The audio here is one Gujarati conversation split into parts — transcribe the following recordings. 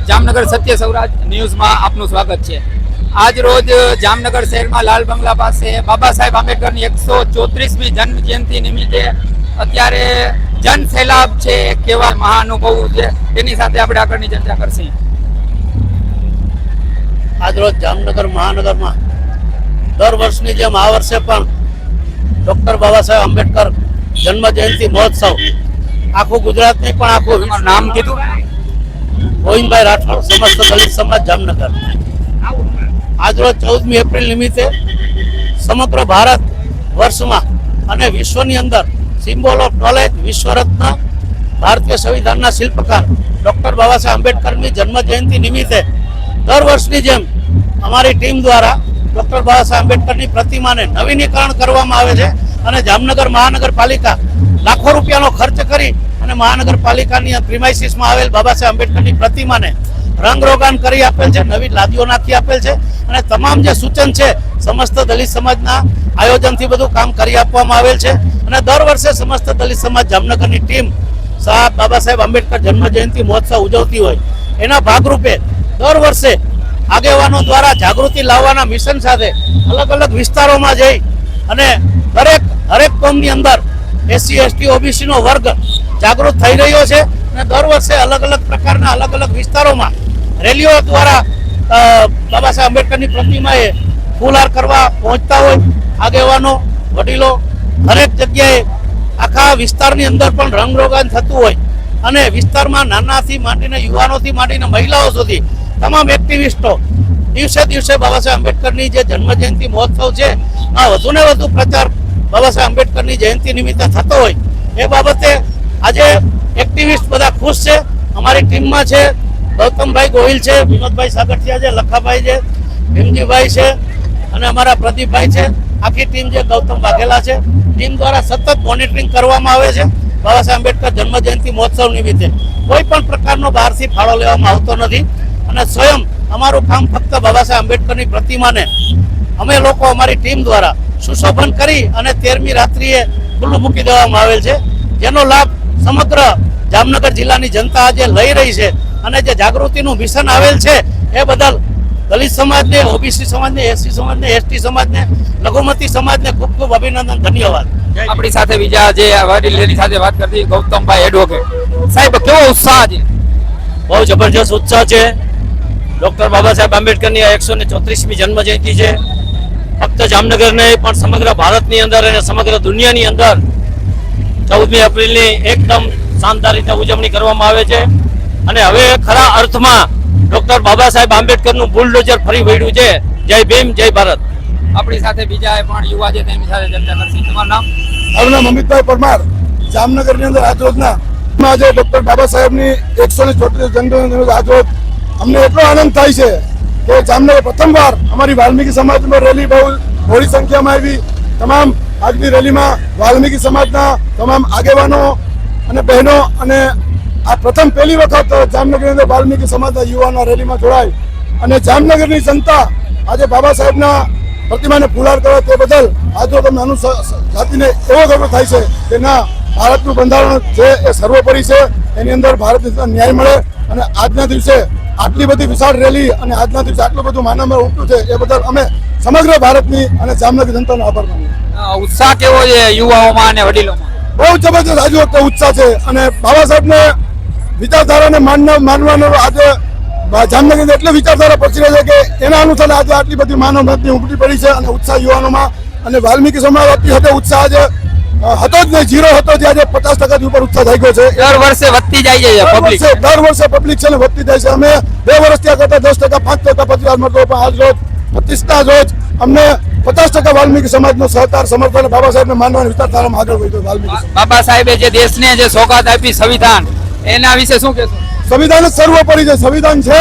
જામનગર સત્ય સૌરાજ ન્યૂઝમાં આપનું સ્વાગત છે। આજ રોજ જામનગર શહેરમાં લાલ બંગલા પાસે બાબા સાહેબ આંબેડકરની 134મી જન્મ જયંતિ નિમિત્તે અત્યારે જન સૈલાબ છે, કેવા મહાનુભાવો છે તેની સાથે આપણે આગળની ચર્ચા કરશું। આજ રોજ જામનગર મહાનગરમાં દર વર્ષની જેમ આ વર્ષે પણ ડોક્ટર બાબા સાહેબ આંબેડકર જન્મ જયંતિ મહોત્સવ આખું ગુજરાતની પણ આખું નામ કીધું ગોવિંદભાઈ રાઠોડ, સમસ્ત દલિત સમાજ જામનગર। આજરોજ 14મી એપ્રિલ નિમિત્તે સમગ્ર ભારત વર્ષમાં અને વિશ્વની અંદર સિમ્બોલ ઓફ નોલેજ વિશ્વરત્ન ભારતીય સંવિધાનના શિલ્પકાર ડોક્ટર બાબા સાહેબ આંબેડકરની જન્મ જયંતિ નિમિત્તે દર વર્ષની જેમ અમારી ટીમ દ્વારા ડોક્ટર બાબા સાહેબ આંબેડકરની પ્રતિમાને નવીનીકરણ કરવામાં આવે છે અને જામનગર મહાનગરપાલિકા લાખો રૂપિયાનો ખર્ચ કરી અને મહાનગરપાલિકાની પ્રિમાઇસીસમાં આવેલ બાબા સાહેબ આંબેડકરની પ્રતિમાને રંગરોગાન કરી આપેલ છે, નવી લાદીઓ નાખી આપેલ છે અને તમામ જે સૂચન છે સમસ્ત દલિત સમાજના આયોજનથી બધું કામ કરી આપવામાં આવેલ છે અને દર વર્ષે સમસ્ત દલિત સમાજ જામનગરની ટીમ બાબા સાહેબ આંબેડકર જન્મ જયંતિ મહોત્સવ ઉજવતી હોય એના ભાગરૂપે દર વર્ષે આગેવાનો દ્વારા જાગૃતિ લાવવાના મિશન સાથે અલગ અલગ વિસ્તારોમાં જઈ અને હરેક કોમની અંદર એસસી એસટી ઓબીસી નો વર્ગ જાગૃત થઈ રહ્યો છે અને દર વર્ષે અલગ અલગ પ્રકારના અલગ અલગ વિસ્તારોમાં રેલીઓ દ્વારા બાબા સાહેબ આંબેડકરની પ્રતિમાએ ફૂલહાર કરવા પહોંચતા હોય આગેવાનો વડીલો દરેક જગ્યાએ આખા વિસ્તારની અંદર પણ રંગરોગાન થતું હોય અને વિસ્તારમાં નાનાથી માંડીને યુવાનોથી માંડીને મહિલાઓ સુધી તમામ એક્ટિવિસ્ટો દિવસે દિવસે બાબા સાહેબ આંબેડકરની જે જન્મ જયંતિ મહોત્સવ છે આ વધુને વધુ પ્રચાર બાબા સાહેબ આંબેડકરની જયંતિ નિમિત્તે થતો હોય એ બાબતે આજે એક્ટિવિસ્ટ બધા ખુશ છે। અમારી ટીમમાં છે ગૌતમભાઈ ગોહિલ છે, વિનોદભાઈ સાગઠિયા છે, લખાભાઈ છે, ભીમજીભાઈ છે અને અમારા પ્રદીપભાઈ છે। આખી ટીમ છે ગૌતમ વાઘેલા છે। ટીમ દ્વારા સતત મોનિટરિંગ કરવામાં આવે છે બાબા સાહેબ આંબેડકર જન્મ જયંતિ મહોત્સવ નિમિત્તે કોઈ પણ પ્રકારનો બહારથી ફાળો લેવામાં આવતો નથી અને સ્વયં અમારું કામ ફક્ત બાબા સાહેબ આંબેડકરની પ્રતિમાને અમે લોકો અમારી ટીમ દ્વારા સુશોભન કરી અને 13મી રાત્રિએ ખુલ્લું મૂકી દેવામાં આવેલ છે, જેનો લાભ સમગ્ર જામનગર જિલ્લાની જનતા આજે લઈ રહી છે અને જે જાગૃતિનું મિશન આવેલ છે એ બદલ દલિત સમાજને, ઓબીસી સમાજને, એસસી સમાજને, એસટી સમાજને, લઘુમતી સમાજને ખૂબ ખૂબ અભિનંદન, ધન્યવાદ। આપણી સાથે બીજા જે વડીલોની સાથે વાત કરતી ગૌતમભાઈ એડવોકેટ સાહેબ, કેવો ઉત્સાહ છે? બહુ જબરજસ્ત ઉત્સાહ છે। ડોક્ટર બાબા સાહેબ આંબેડકરની 134મી જન્મ જયંતિ છે। ફક્ત જામનગર નહીં પણ સમગ્ર ભારતની અંદર અને સમગ્ર દુનિયાની અંદર 14મી એપ્રિલની એકદમ શાનદાર રીતે ઉજવણી કરવામાં આવે છે અને હવે ખરા અર્થમાં ડોક્ટર બાબા સાહેબ આંબેડકરનું બુલડોઝર ફરી વળ્યું છે। જય ભીમ, જય ભારત। આપણી સાથે બીજા પણ યુવા છે તેની સાથે ચર્ચા કરશી। તમારું નામ? મારું નામ અમિતભાઈ પરમાર। જામનગરની અંદર આજરોજના આજે ડોક્ટર બાબા સાહેબની 134 જન્મજયંતિ આજરોજ અમને એટલો આનંદ થાય છે કે જામનગર પ્રથમવાર અમારી વાલ્મીકી સમાજમાં રેલી બહુ મોટી સંખ્યામાં આવી। તમામ આજની રેલીમાં વાલ્મીકી સમાજના તમામ આગેવાનો અને બહેનો અને આ પહેલી વખત જામનગરની અંદર વાલ્મીકી સમાજના યુવાનો રેલીમાં જોડાય અને જામનગરની જનતા આજે બાબા સાહેબના પ્રતિમાને ફૂલહાર કરે તે બદલ આજે તમને જાતિને એવો ગર્વ થાય છે કે ના, ભારતનું બંધારણ છે એ સર્વોપરી છે, એની અંદર ભારતને ન્યાય મળે અને આજના દિવસે આટલી બધી વિશાળ રેલી અને આજના દિવસે આટલું બધું માનવમાં ઉઠ્યું છે એ બદલ અમે સમગ્ર ભારતની અને જામનગર જનતાનો આભાર માનીએ। ઉત્સાહ કેવો છે યુવાઓમાં અને વડીલોમાં? બહુ જબરજસ્ત આજે વખતે ઉત્સાહ છે અને બાબા સાહેબને વિચારધારાને માનવાનો આજે જામનગરની એટલી વિચારધારા પહોંચી રહી છે કે એના અનુસાર આજે આટલી બધી માનવ મતની ઉમટી પડી છે અને ઉત્સાહ યુવાનોમાં અને વાલ્મીકી સમાજ સાથે ઉત્સાહ આજે હતો જ નહીં, ઝીરો હતો, જે આજે 50% ઉપર ઉત્સાહ થઈ ગયો છે। દર વર્ષે વધતી જાય છે પબ્લિક, દર વર્ષે પબ્લિક છે ને વધતી જાય છે। અમે 2 વર્ષ ત્યાં કરતા 10%, 5% પ્રતિસાદ મળતો, પણ આજ રોજ 25ના રોજ અમને 50% વાલ્મીકી સમાજનો સહકાર, સમર્થન બાબા સાહેબને માનવાની વિચારધારામાં આગળ વધ્યો। વાલ્મીકી બાબા સાહેબે જે દેશને જે સોગાત આપી સંવિધાન, એના વિશે શું કહેશો? સંવિધાન જ સર્વોપરી છે। સંવિધાન છે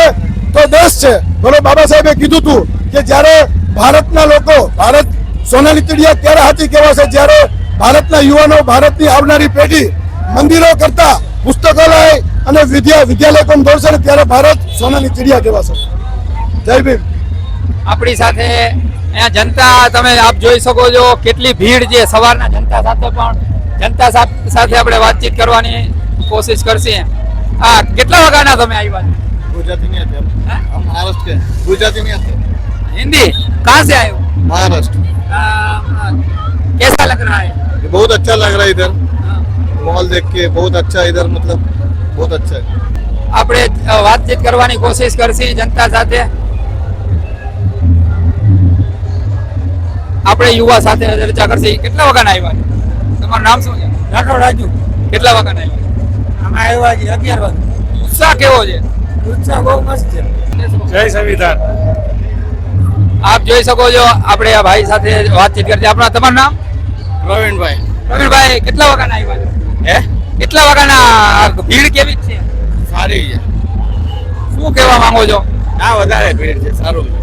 તો દેશ છે। બોલો, બાબા સાહેબે કીધું હતું કે જ્યારે ભારતના લોકો, ભારત સોનાની ચિડિયા ત્યારે હાથી કહેવાશે જ્યારે ભારતના યુવાનો, ભારતની આવનારી પેઢી મંદિરો કરતા પુસ્તકાલય અને વિદ્યાલય દોડશે ને ત્યારે ભારત સોનાની ચિડિયા કહેવાશે। જય ભીમ। આપણી સાથે અહીંયા જનતા તમે આપ જોઈ શકો છો કેટલી ભીડ છે સવારના જનતા સાથે, પણ જનતા સાથે આપણે વાતચીત કરવાની કોશિશ કરશે। કેટલા વાગ્યાના તમે આવ્યા છો? गुजराती नहीं आते हाँ? हम महाराष्ट्र के गुजराती नहीं आते हिंदी कहाँ से आए हो महाराष्ट्र कैसा लग रहा है ये बहुत अच्छा लग रहा है इधर हाँ। मॉल देख के बहुत अच्छा इधर मतलब बहुत अच्छा है આપણે વાતચીત કરવાની કોશિશ કરશી જનતા સાથે આપણે યુવા સાથે ચર્ચા કરશી કેટલા વાગ્યાના આવ્યા તમારું નામ શું છે રાઠોડ રાજુ કેટલા વાગ્યાના આવ્યા અમે આવ્યા છે 11 વાગે ઉત્સાહ કેવો છે ઉત્સાહ બહુ મસ્ત છે જય સંવિધાન. આપ જોઈ શકો છો આપણે આ ભાઈ સાથે વાતચીત કરશે આપણા તમારું નામ પ્રવીણભાઈ. પ્રવીણભાઈ કેટલા વાગ્યાના આવ્યા હે કેટલા વાગ્યાના ભીડ કેવી છે સારી છે. શું કહેવા માંગો છો ના વધારે ભીડ છે, સારું છે,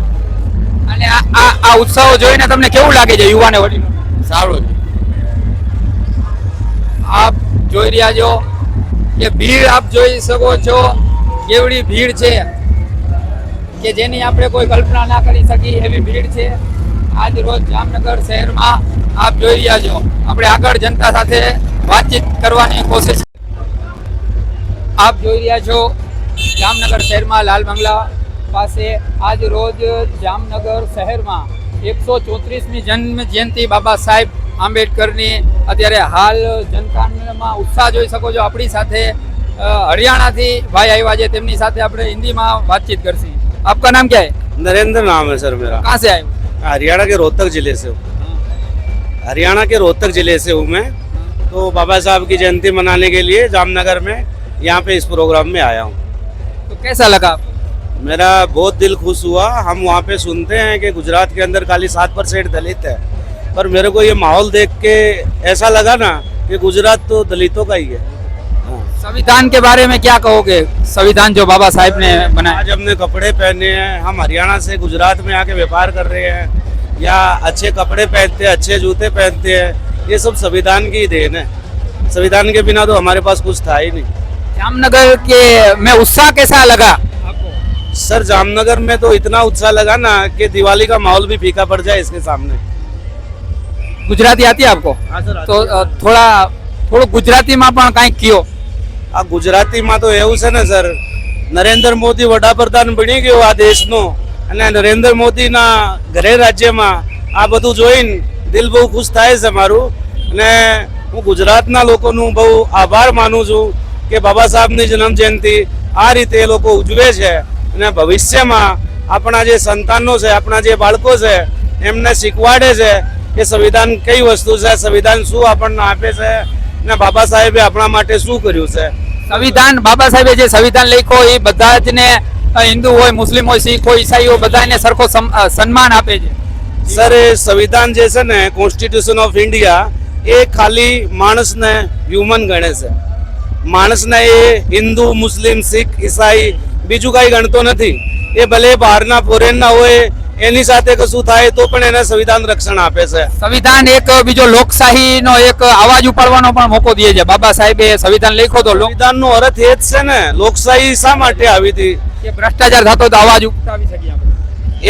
અને આ ઉત્સાહો જોઈને તમને કેવું લાગે છે યુવાને વડીલો સારું છે. આપ જોઈ રહ્યા છો કે ભીડ આપ જોઈ શકો છો કેવડી ભીડ છે કે જેની આપણે કોઈ કલ્પના ના કરી શકી એવી ભીડ છે આજ રોજ જામનગર શહેરમાં આપ જોઈ રહ્યા છો આપણે આગળ જનતા સાથે વાતચીત કરવાની કોશિશ આપ જોઈ રહ્યા છો જામનગર શહેરમાં લાલ બંગલા પાસે આજ રોજ જામનગર શહેરમાં 134મી જન્મ જયંતિ બાબા સાહેબ આંબેડકરની અત્યારે હાલ જનતામાં ઉત્સાહ જોઈ શકો છો આપણી સાથે હરિયાણાથી ભાઈ આવ્યા છે તેમની સાથે આપણે હિન્દીમાં વાતચીત કરશી આપકા નામ क्या है नरेंद्र नाम है सर मेरा. कहाँ से आए हो हरियाणा के रोहतक जिले से हूँ. हरियाणा के रोहतक जिले से हूँ मैं. तो बाबा साहब की जयंती मनाने के लिए जामनगर में यहाँ पे इस प्रोग्राम में आया हूँ. तो कैसा लगा आपको? मेरा बहुत दिल खुश हुआ. हम वहाँ पे सुनते हैं कि गुजरात के अंदर खाली 7% दलित है, पर मेरे को ये माहौल देख के ऐसा लगा ना कि गुजरात तो दलितों का ही है. हाँ. संविधान के बारे में क्या कहोगे संविधान जो बाबा साहेब ने बनाया आज हमने कपड़े पहने हैं, हम हरियाणा से गुजरात में आके व्यापार कर रहे हैं या अच्छे कपड़े पहनते हैं, अच्छे जूते पहनते हैं, ये सब संविधान की ही देन है. संविधान के बिना तो हमारे पास कुछ था ही नहीं. जामनगर के में उत्साह कैसा लगा आपको सर जामनगर में तो इतना उत्साह लगा ना कि दिवाली का माहौल भी फीका पड़ जाए इसके सामने. गुजराती आती है आपको हाँ सर. तो થોડું ગુજરાતીમાં પણ કાંઈક કયો આ ગુજરાતીમાં તો એવું છે ને સર, નરેન્દ્ર મોદી વડાપ્રધાન બની ગયો આ દેશનો, અને નરેન્દ્ર મોદીના ગૃહ રાજ્યમાં આ બધું જોઈને દિલ બહુ ખુશ થાય છે મારું. અને હું ગુજરાતના લોકોનું બહુ આભાર માનું છું કે બાબા સાહેબની જન્મ જયંતિ આ રીતે એ લોકો ઉજવે છે, અને ભવિષ્યમાં આપણા જે સંતાનો છે, આપણા જે બાળકો છે, એમને શીખવાડે છે કે સંવિધાન કઈ વસ્તુ છે, સંવિધાન શું આપણને આપે છે, અને બાબા સાહેબે આપણા માટે શું કર્યું છે. સંવિધાન બાબા સાહેબે જે સંવિધાન લખ્યો એ બધા જ ને હિન્દુ હોય મુસ્લિમ હોય શીખ હોય ઈસાઈ હોય બધાને સરખો સન્માન આપે છે. સર એ સંવિધાન જે છે ને, કોન્સ્ટિટ્યુશન ઓફ ઇન્ડિયા, એ ખાલી માણસને હ્યુમન ગણે છે. માણસને એ હિન્દુ મુસ્લિમ શીખ ઈસાઈ બીજું કાંઈ ગણતો નથી. એ ભલે બહારના ફોરેનના હોય, એની સાથે કશું થાય તો પણ એને સંવિધાન રક્ષણ આપે છે. સંવિધાન એક બીજો લોકશાહીનો એક અવાજ ઉપાડવાનો પણ મોકો દે છે. બાબા સાહેબે સંવિધાન લખ્યો તો સંવિધાનનો અર્થ એ જ છે ને, લોકશાહી શા માટે આવી હતી? કે ભ્રષ્ટાચાર થતો તો અવાજ ઉઠાવી શકીએ આપણે.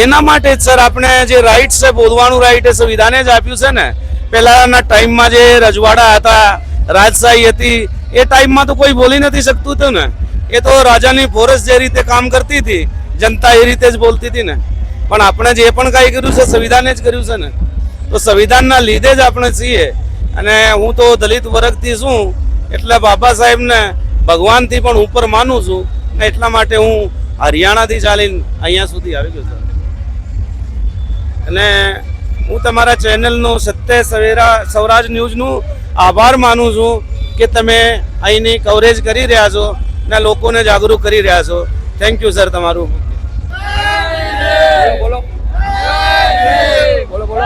એના માટે જ સર આપણે જે રાઇટ છે, બોલવાનું રાઇટ, એ સંવિધાને જ આપ્યું છે ને. પહેલાના ટાઈમમાં જે રજવાડા હતા, રાજશાહી હતી, એ ટાઈમમાં તો કોઈ બોલી નથી શકતું હતું ને. એ તો રાજાની ફોરસ જે રીતે કામ કરતી હતી, જનતા એ રીતે જ બોલતી હતી ને. પણ આપણે જે પણ કાંઈ કર્યું છે સંવિધાને જ કર્યું છે ને. તો સંવિધાનના લીધે જ આપણે છીએ. અને હું તો દલિત વર્ગથી છું, એટલે બાબા સાહેબને ભગવાનથી પણ ઉપર માનું છું, ને એટલા માટે હું હરિયાણાથી ચાલીને અહીંયા સુધી આવી ગયો છું. અને હું તમારા ચેનલનો સત્ય સવેરા સૌરાજ ન્યૂઝનું આભાર માનું છું કે તમે અહીંની કવરેજ કરી રહ્યા છો ને લોકોને જાગૃત કરી રહ્યા છો. થેન્ક યુ સર તમારું. બોલો બોલો બોલો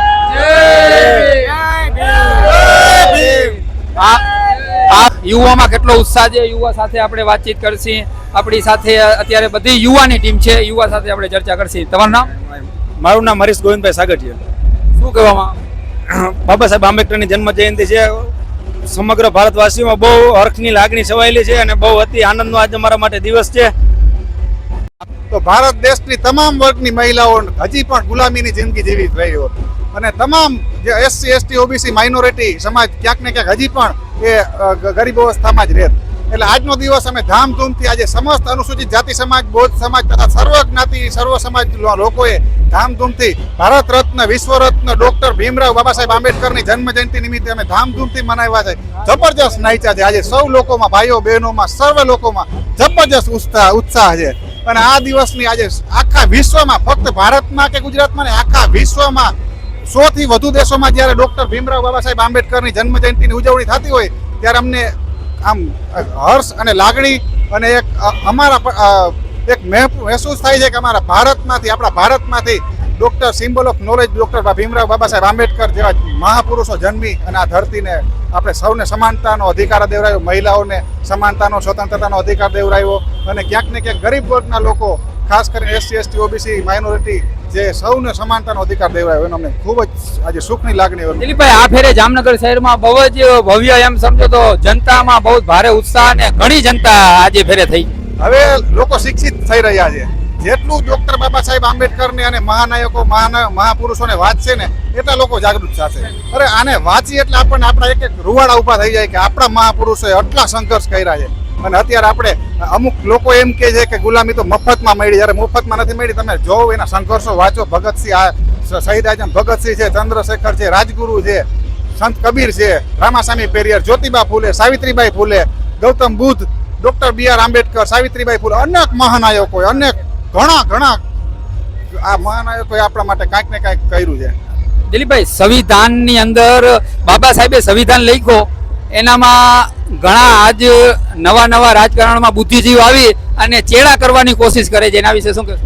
આ યુવામાં કેટલો ઉત્સાહ છે. યુવા સાથે આપણે વાતચીત કરશી. આપણી સાથે અત્યારે બધી યુવાની ટીમ છે. યુવા સાથે આપણે ચર્ચા કરશી. તમારું નામ? મારું નામ હરીશ ગોવિંદભાઈ સાગઠિયા. શું કહેવામાં બાબા સાહેબ આંબેડકરની જન્મ જયંતિ છે. સમગ્ર ભારતવાસીઓમાં બહુ હર્ષની લાગણી છવાયેલી છે અને બહુ અતિ આનંદનો આજે અમારા માટે દિવસ છે. તો ભારત દેશની તમામ વર્ગની મહિલાઓ હજી પણ ગુલામીની જિંદગી જીવી રહ્યો, અને તમામ જે એસસી એસટી ઓબીસી માઇનોરિટી સમાજ ક્યાંક ને ક્યાંક હજી પણ એ ગરીબ અવસ્થામાં જ રહે. એટલે આજનો દિવસ અમે ધામધૂમથી આજે સમસ્ત અનુસૂચિત જાતિ સમાજ, બૌદ્ધ સમાજ તથા સર્વ જ્ઞાતિ સર્વ સમાજ લોકોએ ધામધૂમથી ભારત રત્ન, વિશ્વ રત્ન ડોક્ટર ભીમરાવ બાબા સાહેબ આંબેડકરની જન્મ જયંતિ નિમિત્તે અમે ધામધૂમથી મનાવ્યા છે. જબરજસ્ત નાચ્યા છે. આજે સૌ લોકોમાં, ભાઈઓ બહેનોમાં, સર્વ લોકોમાં જબરજસ્ત ઉત્સાહ છે. અને આ દિવસની આજે આખા વિશ્વમાં, ફક્ત ભારતમાં કે ગુજરાતમાં ને આખા વિશ્વમાં 100 થી વધુ દેશોમાં જ્યારે ડોક્ટર ભીમરાવ બાબા સાહેબ આંબેડકરની જન્મ જયંતિની ઉજવણી થતી હોય ત્યારે અમને આમ હર્ષ અને લાગણી અને એક અમારા એક મહેસૂસ થાય છે કે અમારા ભારતમાંથી, આપણા ભારતમાંથી doctor symbol of knowledge doctor Bhimrao Baba Saheb Ambedkar જેવા મહાપુરુષો જન્મી અને આ ધરતીને આપણે સૌને સમાનતાનો અધિકાર દેવરાયો, મહિલાઓને સમાનતાનો, સ્વતંત્રતાનો અધિકાર દેવરાયો અને ક્યાંક ને ક્યાંક ગરીબ વર્ગના લોકો, ખાસ કરીને SC ST OBC માઇનોરિટી જે સૌને સમાનતાનો અધિકાર દેવરાયો એનો અમને ખૂબ જ આજે સુખની લાગણી હોય. દિલીપભાઈ, આ ફેરે જામનગર શહેરમાં બહુ જ ભવ્ય એમ સમજો તો જનતામાં બહુ ભારે ઉત્સાહ અને ઘણી જનતા આજે ફેરે થઈ. હવે લોકો શિક્ષિત થઈ રહ્યા છે. જેટલું ડોક્ટર બાબા સાહેબ આંબેડકરને અને મહાનાયકો, મહાપુરુષોને વાંચશે ને એટલા લોકો જાગૃત થશે. અરે આને વાંચી એટલે આપણને આપણા એક રૂવાડા ઊભા થઈ જાય કે આપણા મહાપુરુષોએ આટલા સંઘર્ષ કર્યા છે. અને અત્યારે આપણે અમુક લોકો એમ કે છે કે ગુલામી તો મફતમાં મળી, જ્યારે મફતમાં નથી મળી. તમે જોવો એના સંઘર્ષો વાંચો. ભગતસિંહ, શહીદ આઝમ ભગતસિંહ છે, ચંદ્રશેખર છે, રાજગુરુ છે, સંત કબીર છે, રામાસ્વામી પેરિયર, જ્યોતિબા ફૂલે, સાવિત્રીબાઈ ફૂલે, ગૌતમ બુદ્ધ, ડોક્ટર BR આંબેડકર, સાવિત્રીબાઈ ફૂલે, અનેક મહાનાયકોએ, અનેક ઘણા આ મહાનાયકોએ આપણા માટે કાંઈક ને કાંઈક કર્યું છે. દિલીપભાઈ, સંવિધાનની અંદર બાબા સાહેબે સંવિધાન લખ્યો, એનામાં ઘણા આજ નવા રાજકારણમાં બુદ્ધિજીવી આવી અને ચેડા કરવાની કોશિશ કરે છે. એના વિશે શું કહેશો?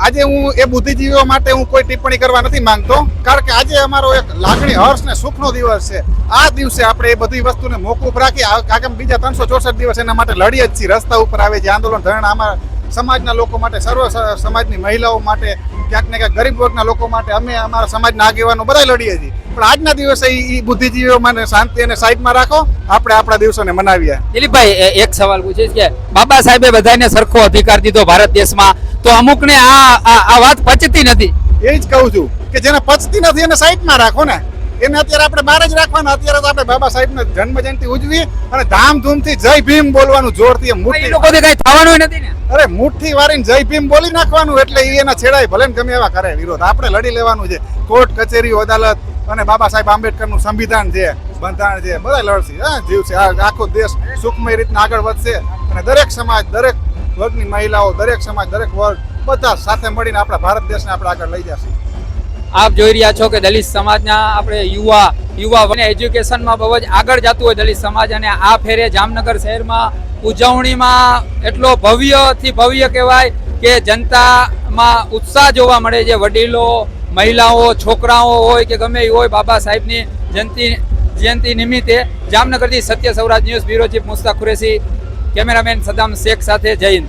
આજે હું એ બુદ્ધિજીવીઓ માટે હું કોઈ ટિપ્પણી કરવા નથી માંગતો, કારણ કે આજે અમારો એક લાગણી, હર્ષ ને સુખનો દિવસ છે. આ દિવસે આપણે એ બધી વસ્તુને મોકૂફ રાખી આગામી બીજા 364 દિવસ એના માટે લડીએ જ છીએ. રસ્તા ઉપર આવે છે, આંદોલન ધરણા અમારા સમાજના લોકો માટે, સર્વ સમાજની મહિલાઓ માટે, ક્યાંક ને ક્યાંક ગરીબ વર્ગના લોકો માટે, અમે અમારા સમાજના આગેવાનો બધા લડીએ છીએ. પણ આજના દિવસે એ બુદ્ધિજીવીઓ માટે શાંતિ અને સાઈડમાં રાખો, આપણે આપણા દિવસોને મનાવીએ. દિલીપભાઈ, એક સવાલ પૂછીશ કે બાબા સાહેબે બધાને સરખો અધિકાર દીધો ભારત દેશમાં, તો અમુકને આ વાત પચતી નથી. એ જ કહું છું કે જેને પચતી નથી એને સાઈડમાં રાખો ને. એને અત્યારે આપણે બહાર જ રાખવાના. અત્યારે તો આપણે બાબા સાહેબની જન્મ જયંતિ ઉજવી અને ધામધૂમથી જય ભીમ બોલવાનું જોરથી. એ લોકોથી કઈ થવાનું નથી ને. અરે મુઠ્ઠી વારીને જય ભીમ બોલી નાખવાનું, એટલે એના છેડાય ભલે ને ગમે એવા કરે વિરોધ, આપણે લડી લેવાનું છે. કોર્ટ કચેરીઓ, અદાલત અને બાબા સાહેબ આંબેડકરનું સંવિધાન છે, બંધારણ છે, બધા લડશે. જીવ છે. આખો દેશ સુખમય રીતના આગળ વધશે અને દરેક સમાજ, દરેક વર્ગની મહિલાઓ, દરેક સમાજ, દરેક વર્ગ બધા સાથે મળીને આપણા ભારત દેશને આપણે આગળ લઈ જશે. આપ જોઈ રહ્યા છો કે દલિત સમાજના આપણે યુવા એજ્યુકેશનમાં બહુ જ આગળ જતું હોય દલિત સમાજ, અને આ ફેરે જામનગર શહેરમાં ઉજવણીમાં એટલો ભવ્યથી ભવ્ય કહેવાય કે જનતામાં ઉત્સાહ જોવા મળે છે. વડીલો, મહિલાઓ, છોકરાઓ હોય કે ગમે એ હોય, બાબા સાહેબની જયંતિ નિમિત્તે. જામનગરથી Satya Sauraj news bureau chief Mustak Qureshi, cameraman Saddam Shaikh સાથે. જય હિન્દ.